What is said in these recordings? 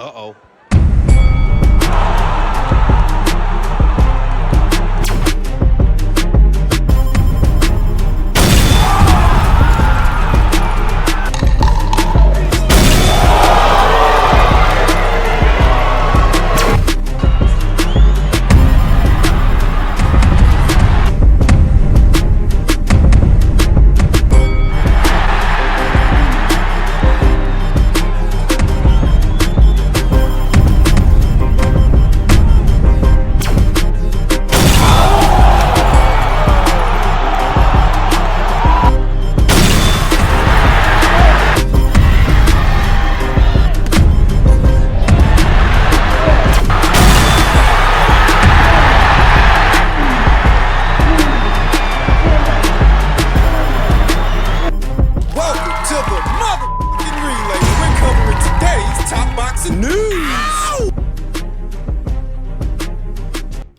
Uh-oh.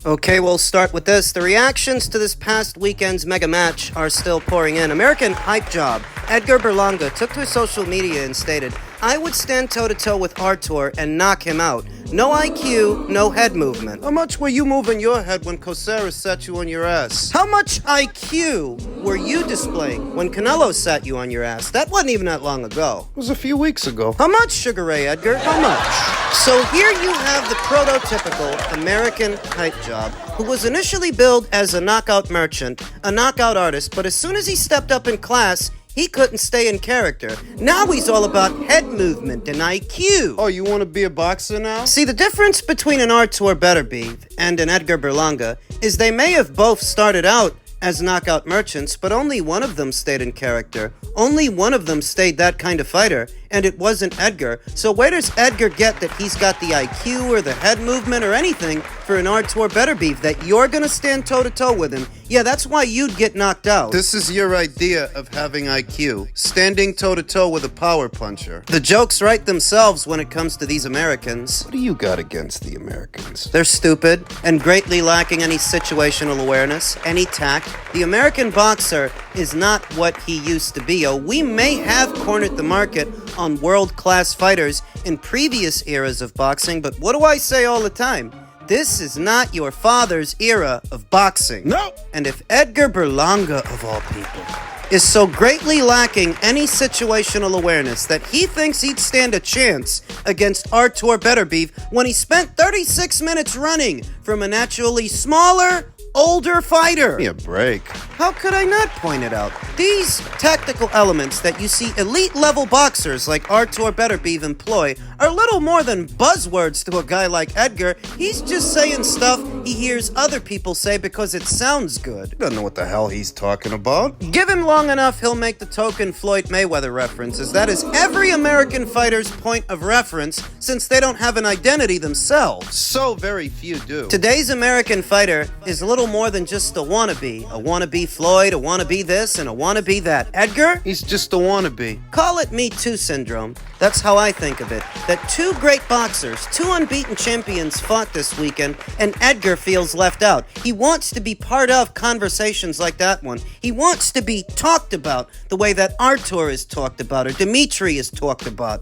Okay, we'll start with this. The reactions to this past weekend's mega match are still pouring in. American hype job Edgar Berlanga took to his social media and stated, "I would stand toe-to-toe with Artur and knock him out. No IQ, no head movement." How much were you moving your head when Cosera sat you on your ass? How much IQ were you displaying when Canelo sat you on your ass? That wasn't even that long ago. It was a few weeks ago. How much, Sugar Ray Edgar? How much? So here you have the prototypical American hype job who was initially billed as a knockout merchant, a knockout artist, but as soon as he stepped up in class, he couldn't stay in character. Now he's all about head movement and IQ. Oh, you want to be a boxer now? See, the difference between an Artur Beterbiev and an Edgar Berlanga is they may have both started out as knockout merchants, but only one of them stayed in character. Only one of them stayed that kind of fighter, and it wasn't Edgar. So where does Edgar get that he's got the IQ or the head movement or anything for an Artur Beterbiev that you're gonna stand toe-to-toe with him? Yeah, that's why you'd get knocked out. This is your idea of having IQ. Standing toe-to-toe with a power puncher. The jokes write themselves when it comes to these Americans. What do you got against the Americans? They're stupid and greatly lacking any situational awareness, any tact. The American boxer is not what he used to be. Oh, we may have cornered the market on world-class fighters in previous eras of boxing, but what do I say all the time? This is not your father's era of boxing. No! And if Edgar Berlanga, of all people, is so greatly lacking any situational awareness that he thinks he'd stand a chance against Artur Beterbiev when he spent 36 minutes running from a naturally smaller, older fighter. Give me a break. How could I not point it out? These tactical elements that you see elite-level boxers like Artur Beterbiev employ are little more than buzzwords to a guy like Edgar. He's just saying stuff he hears other people say because it sounds good. He doesn't know what the hell he's talking about. Give him long enough, he'll make the token Floyd Mayweather references. That is every American fighter's point of reference since they don't have an identity themselves. So very few do. Today's American fighter is a little more than just a wannabe. A wannabe Floyd, a wannabe this, and a wannabe that. Edgar? He's just a wannabe. Call it Me Too syndrome. That's how I think of it. That two great boxers, two unbeaten champions fought this weekend, and Edgar feels left out. He wants to be part of conversations like that one. He wants to be talked about the way that Artur is talked about or Dimitri is talked about.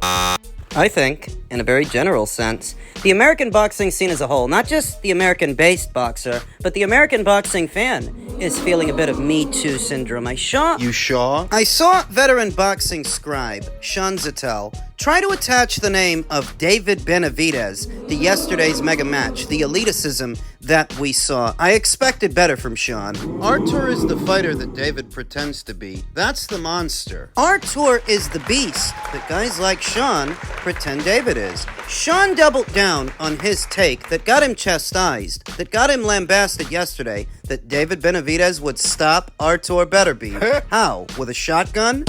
I think, in a very general sense, the American boxing scene as a whole, not just the American-based boxer, but the American boxing fan, is feeling a bit of Me Too syndrome. I saw veteran boxing scribe Sean Zettel try to attach the name of David Benavidez to yesterday's mega match, the elitism that we saw. I expected better from Sean. Artur is the fighter that David pretends to be. That's the monster. Artur is the beast that guys like Sean pretend David is. Sean doubled down on his take that got him chastised, that got him lambasted yesterday, that David Benavidez would stop Artur Beterbiev. How? With a shotgun?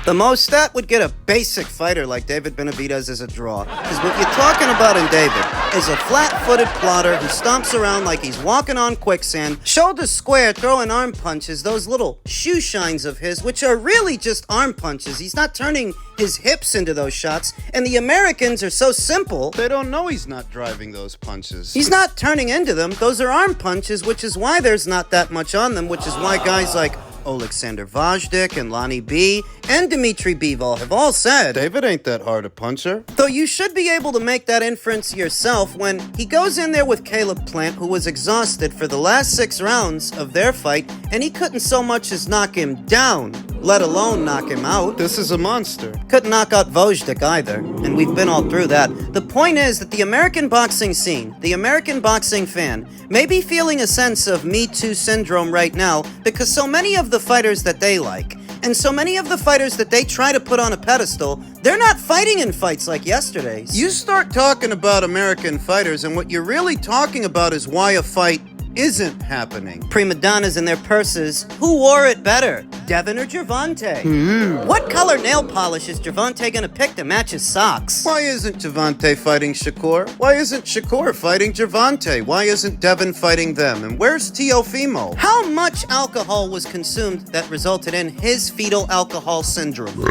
The most that would get a basic fighter like David Benavidez is a draw. Because what you're talking about in David is a flat-footed plotter who stomps around like he's walking on quicksand, shoulders square, throwing arm punches, those little shoe shines of his, which are really just arm punches. He's not turning his hips into those shots, and the Americans are so simple. They don't know he's not driving those punches. He's not turning into them. Those are arm punches, which is why there's not that much on them, which is why guys like Alexander Vajdik and Lonnie B and Dmitry Bivol have all said, David ain't that hard a puncher. though you should be able to make that inference yourself when he goes in there with Caleb Plant, who was exhausted for the last 6 rounds of their fight, and he couldn't so much as knock him down, let alone knock him out. This is a monster. Couldn't knock out Vojtik either, and we've been all through that. The point is that the American boxing scene, the American boxing fan, may be feeling a sense of Me Too syndrome right now because so many of the fighters that they like, and so many of the fighters that they try to put on a pedestal, they're not fighting in fights like yesterday's. You start talking about American fighters, and what you're really talking about is why a fight isn't happening. Prima donnas in their purses. Who wore it better, Devin or Gervonta? What color nail polish is Gervonta gonna pick to match his socks? Why isn't Gervonta fighting Shakur? Why isn't Shakur fighting Gervonta? Why isn't Devin fighting them? And where's Teofimo? How much alcohol was consumed that resulted in his fetal alcohol syndrome?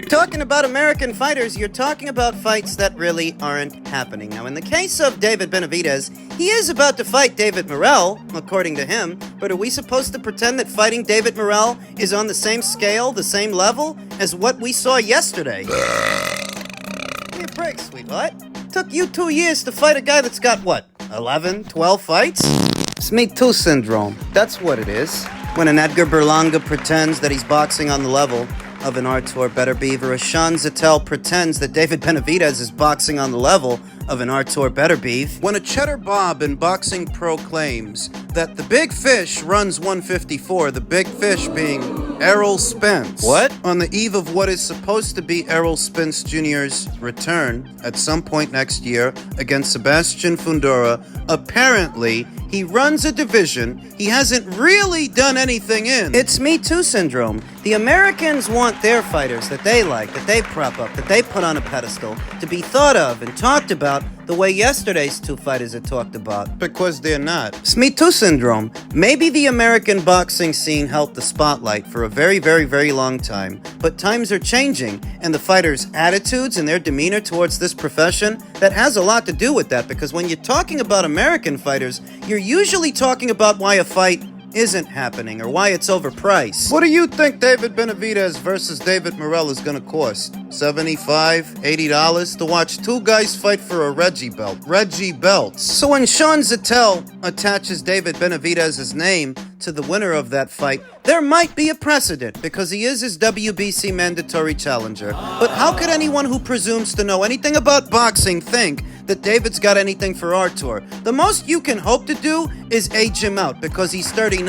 Talking about American fighters, you're talking about fights that really aren't happening. Now, in the case of David Benavidez, he is about to fight David Morrell, according to him, but are we supposed to pretend that fighting David Morrell is on the same scale, the same level, as what we saw yesterday? Give me a break, sweetheart. Took you 2 years to fight a guy that's got, what, 11, 12 fights? It's Me Too syndrome. That's what it is. When an Edgar Berlanga pretends that he's boxing on the level of an Artur Beterbiev, or a Sean Zattel pretends that David Benavidez is boxing on the level of an Artur Beterbiev. When a Cheddar Bob in Boxing Pro claims that the big fish runs 154, the big fish being Errol Spence. What? On the eve of what is supposed to be Errol Spence Jr.'s return at some point next year against Sebastian Fundora, apparently he runs a division he hasn't really done anything in. It's Me Too syndrome. The Americans want their fighters that they like, that they prop up, that they put on a pedestal, to be thought of and talked about the way yesterday's 2 fighters are talked about. Because they're not. It's Me Too syndrome. Maybe the American boxing scene held the spotlight for a very, very, very long time, but times are changing, and the fighters' attitudes and their demeanor towards this profession, that has a lot to do with that, because when you're talking about American fighters, you're usually talking about why a fight isn't happening or why it's overpriced. What do you think David Benavidez versus David Morrell is going to cost? $75, $80 to watch 2 guys fight for a Reggie belt. Reggie belts. So when Sean Zattel attaches David Benavidez's name to the winner of that fight, there might be a precedent because he is his WBC mandatory challenger. But how could anyone who presumes to know anything about boxing think that David's got anything for Artur? The most you can hope to do is age him out because he's 39.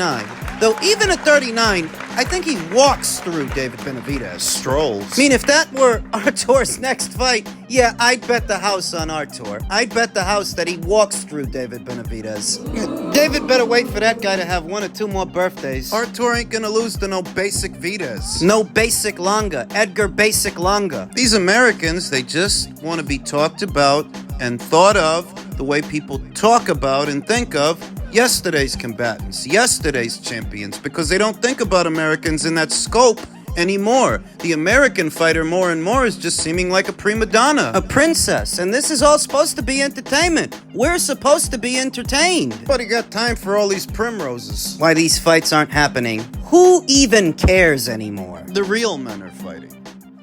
Though even at 39, I think he walks through David Benavidez. Strolls. I mean, if that were Artur's next fight, yeah, I'd bet the house on Artur. I'd bet the house that he walks through David Benavidez. David better wait for that guy to have 1 or 2 more birthdays. Artur ain't gonna lose to no basic Vides. No Basic Longa. Edgar Basic Longa. These Americans, they just want to be talked about and thought of the way people talk about and think of yesterday's combatants, yesterday's champions, because they don't think about Americans in that scope anymore. The American fighter more and more is just seeming like a prima donna. A princess. And this is all supposed to be entertainment. We're supposed to be entertained. But he got time for all these primroses. Why these fights aren't happening? Who even cares anymore? The real men are fighting.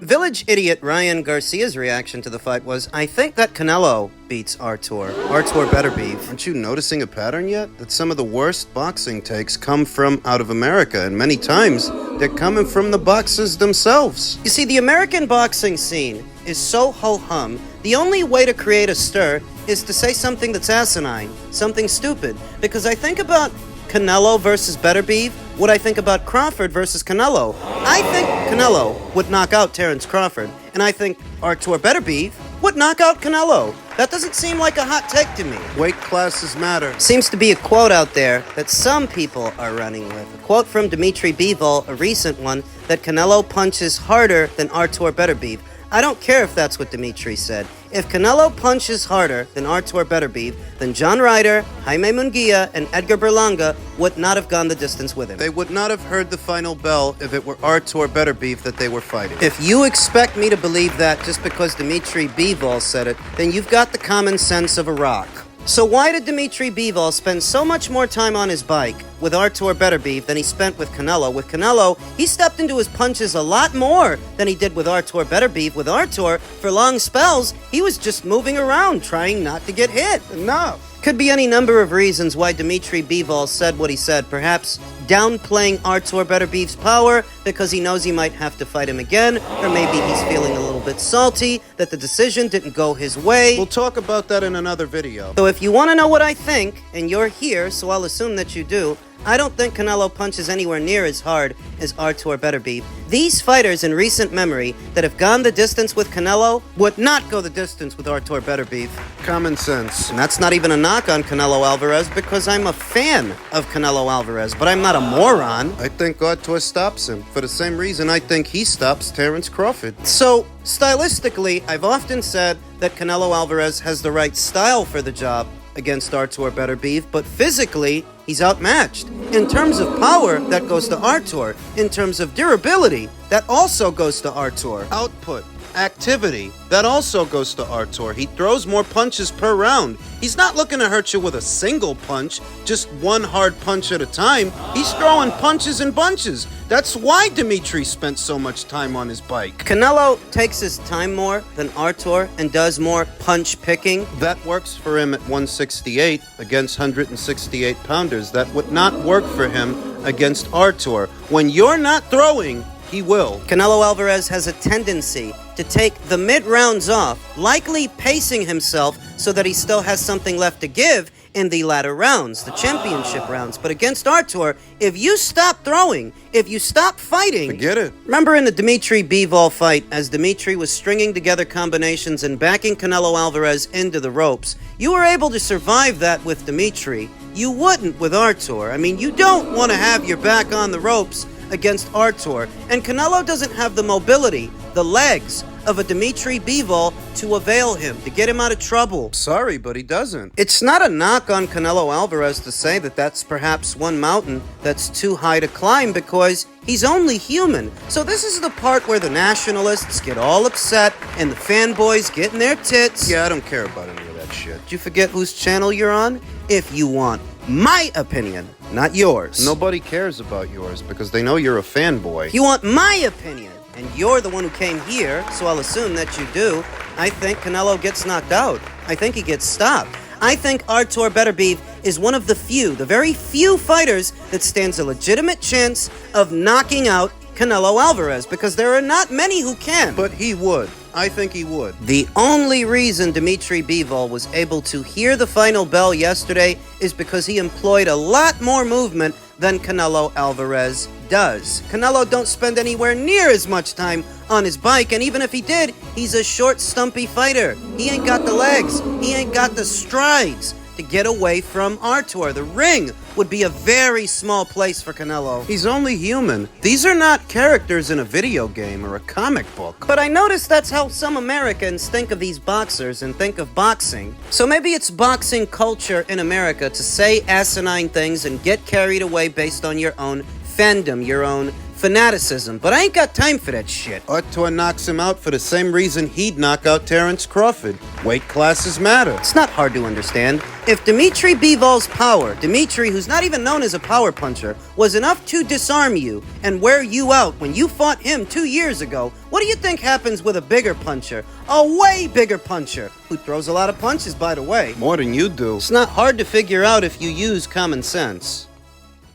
Village idiot Ryan Garcia's reaction to the fight was, I think that Canelo beats Artur Beterbiev. Aren't you noticing a pattern yet? That some of the worst boxing takes come from out of America, and many times they're coming from the boxers themselves. You see, the American boxing scene is so ho-hum, the only way to create a stir is to say something that's asinine, something stupid. Because I think about Canelo versus Beterbiev, what I think about Crawford versus Canelo. I think Canelo would knock out Terence Crawford, and I think Artur Beterbiev would knock out Canelo. That doesn't seem like a hot take to me. Weight classes matter. Seems to be a quote out there that some people are running with. A quote from Dmitry Bivol, a recent one, that Canelo punches harder than Artur Beterbiev. I don't care if that's what Dmitry said. If Canelo punches harder than Artur Beterbiev, then John Ryder, Jaime Munguia, and Edgar Berlanga would not have gone the distance with him. They would not have heard the final bell if it were Artur Beterbiev that they were fighting. If you expect me to believe that just because Dmitry Bivol said it, then you've got the common sense of a rock. So why did Dmitry Bivol spend so much more time on his bike with Artur Beterbiev than he spent with Canelo? With Canelo, he stepped into his punches a lot more than he did with Artur Beterbiev. With Artur, for long spells, he was just moving around, trying not to get hit. Enough. Could be any number of reasons why Dmitry Bivol said what he said. Perhaps downplaying Artur Beterbiev's power because he knows he might have to fight him again, or maybe he's feeling a little bit salty that the decision didn't go his way. We'll talk about that in another video. So if you want to know what I think, and you're here, so I'll assume that you do, I don't think Canelo punches anywhere near as hard as Artur Beterbiev. These fighters in recent memory that have gone the distance with Canelo would not go the distance with Artur Beterbiev. Common sense. And that's not even a knock on Canelo Alvarez because I'm a fan of Canelo Alvarez, but I'm not a moron. I think Artur stops him for the same reason I think he stops Terence Crawford. So, stylistically, I've often said that Canelo Alvarez has the right style for the job against Artur Beterbiev, but physically, he's outmatched. In terms of power, that goes to Artur. In terms of durability, that also goes to Artur. Output, activity, that also goes to Artur. He throws more punches per round. He's not looking to hurt you with a single punch, just one hard punch at a time. He's throwing punches in bunches. That's why Dmitry spent so much time on his bike. Canelo takes his time more than Artur and does more punch picking. That works for him at 168 against 168 pounders. That would not work for him against Artur. When you're not throwing, he will. Canelo Alvarez has a tendency to take the mid-rounds off, likely pacing himself so that he still has something left to give in the latter rounds, the championship rounds. But against Artur, if you stop throwing, if you stop fighting... Forget it. Remember in the Dmitry Bivol fight, as Dmitry was stringing together combinations and backing Canelo Alvarez into the ropes, you were able to survive that with Dmitry. You wouldn't with Artur. I mean, you don't want to have your back on the ropes against Artur. And Canelo doesn't have the mobility, the legs of a Dmitry Bivol to avail him, to get him out of trouble. Sorry, but he doesn't. It's not a knock on Canelo Alvarez to say that that's perhaps one mountain that's too high to climb because he's only human. So this is the part where the nationalists get all upset and the fanboys get in their tits. Yeah, I don't care about any of that shit. Did you forget whose channel you're on? If you want my opinion, not yours. Nobody cares about yours because they know you're a fanboy. If you want my opinion, and you're the one who came here, so I'll assume that you do, I think Canelo gets knocked out. I think he gets stopped. I think Artur Beterbiev is one of the few, the very few fighters that stands a legitimate chance of knocking out Canelo Alvarez, because there are not many who can. But he would. I think he would. The only reason Dmitry Bivol was able to hear the final bell yesterday is because he employed a lot more movement than Canelo Alvarez does. Canelo don't spend anywhere near as much time on his bike, and even if he did, he's a short, stumpy fighter. He ain't got the legs. He ain't got the strides to get away from Artur. The ring would be a very small place for Canelo. He's only human. These are not characters in a video game or a comic book. But I noticed that's how some Americans think of these boxers and think of boxing. So maybe it's boxing culture in America to say asinine things and get carried away based on your own fandom, your own fanaticism, but I ain't got time for that shit. Artur knocks him out for the same reason he'd knock out Terence Crawford. Weight classes matter. It's not hard to understand. If Dmitry Bivol's power, Dmitry, who's not even known as a power puncher, was enough to disarm you and wear you out when you fought him 2 years ago, what do you think happens with a bigger puncher? A way bigger puncher, who throws a lot of punches, by the way. More than you do. It's not hard to figure out if you use common sense.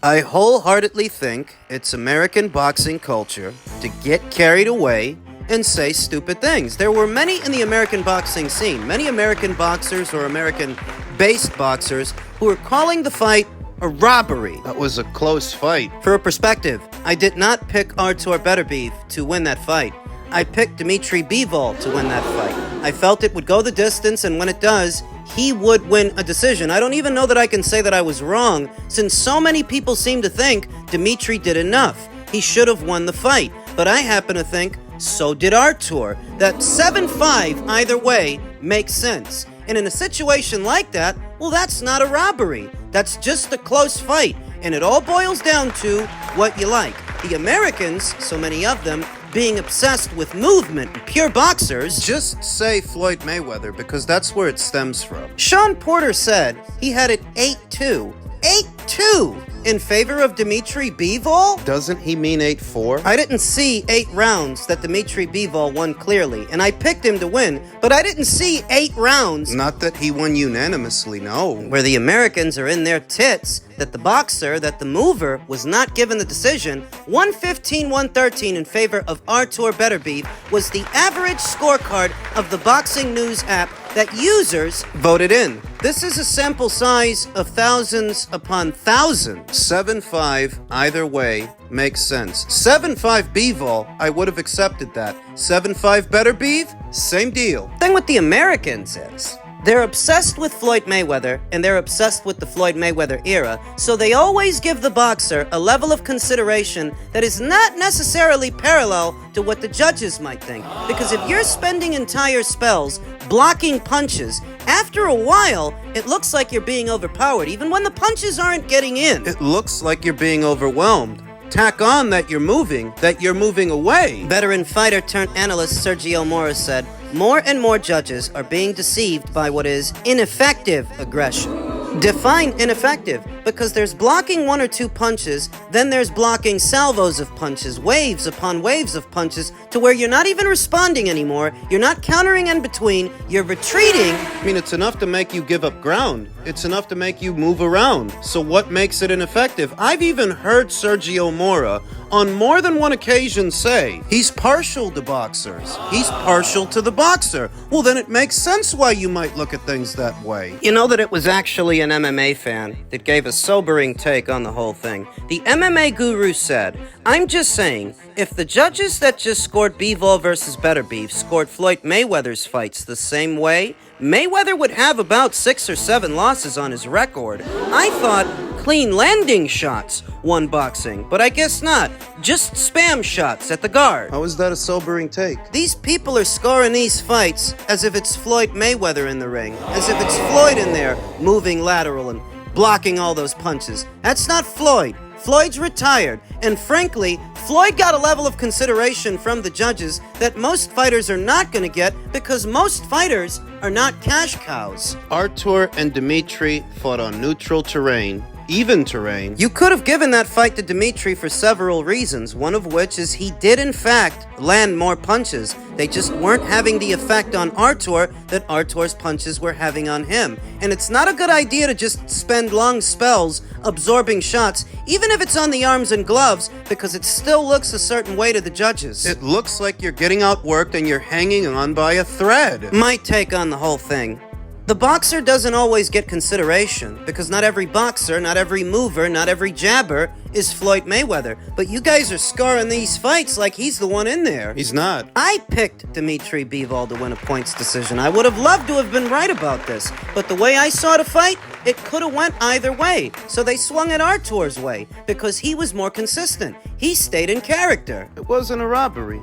I wholeheartedly think it's American boxing culture to get carried away and say stupid things. There were many in the American boxing scene, many American boxers or American-based boxers who were calling the fight a robbery. That was a close fight. For a perspective, I did not pick Artur Beterbiev to win that fight. I picked Dmitry Bivol to win that fight. I felt it would go the distance, and when it does, he would win a decision. I don't even know that I can say that I was wrong, since so many people seem to think Dmitry did enough. He should have won the fight. But I happen to think so did Artur. That 7-5 either way makes sense. And in a situation like that, well, that's not a robbery. That's just a close fight. And it all boils down to what you like. The Americans, so many of them, being obsessed with movement and pure boxers. Just say Floyd Mayweather because that's where it stems from. Sean Porter said he had it 8-2. 8-2 in favor of Dimitri Bivol? Doesn't he mean 8-4? I didn't see 8 rounds that Dimitri Bivol won clearly, and I picked him to win, but I didn't see 8 rounds. Not that he won unanimously, no. Where the Americans are in their tits that the boxer, that the mover, was not given the decision. 115-113 in favor of Artur Beterbiev was the average scorecard of the Boxing News app that users voted in. This is a sample size of thousands upon thousands. 7-5 either way makes sense. 7-5 Bivol, I would have accepted that. 7-5 Beterbiev, same deal. Thing with the Americans is, they're obsessed with Floyd Mayweather, and they're obsessed with the Floyd Mayweather era, so they always give the boxer a level of consideration that is not necessarily parallel to what the judges might think. Because if you're spending entire spells blocking punches, after a while, it looks like you're being overpowered, even when the punches aren't getting in. It looks like you're being overwhelmed. Tack on that you're moving away. Veteran fighter turned analyst Sergio Mora said, more and more judges are being deceived by what is ineffective aggression. Define ineffective, because there's blocking 1 or 2 punches, then there's blocking salvos of punches, waves upon waves of punches, to where you're not even responding anymore, you're not countering in between, you're retreating. I mean, it's enough to make you give up ground. It's enough to make you move around. So what makes it ineffective? I've even heard Sergio Mora on more than one occasion say he's partial to boxers. He's partial to the boxer. Well, then it makes sense why you might look at things that way. You know that it was actually an MMA fan that gave a sobering take on the whole thing. The MMA guru said, I'm just saying, if the judges that just scored Bivol versus Beterbiev scored Floyd Mayweather's fights the same way, Mayweather would have about 6 or 7 losses on his record. I thought clean landing shots won boxing, but I guess not. Just spam shots at the guard. How is that a sobering take? These people are scoring these fights as if it's Floyd Mayweather in the ring, as if it's Floyd in there moving lateral and blocking all those punches. That's not Floyd. Floyd's retired, and frankly, Floyd got a level of consideration from the judges that most fighters are not going to get because most fighters are not cash cows. Artur and Dimitri fought on neutral terrain. Even terrain. You could have given that fight to Dimitri for several reasons, one of which is he did in fact land more punches. They just weren't having the effect on Artur that Artur's punches were having on him. And it's not a good idea to just spend long spells absorbing shots, even if it's on the arms and gloves, because it still looks a certain way to the judges. It looks like you're getting outworked and you're hanging on by a thread. My take on the whole thing. The boxer doesn't always get consideration, because not every boxer, not every mover, not every jabber is Floyd Mayweather. But you guys are scoring these fights like he's the one in there. He's not. I picked Dimitri Bivol to win a points decision. I would have loved to have been right about this, but the way I saw the fight, it could have went either way. So they swung it Artur's way, because he was more consistent. He stayed in character. It wasn't a robbery.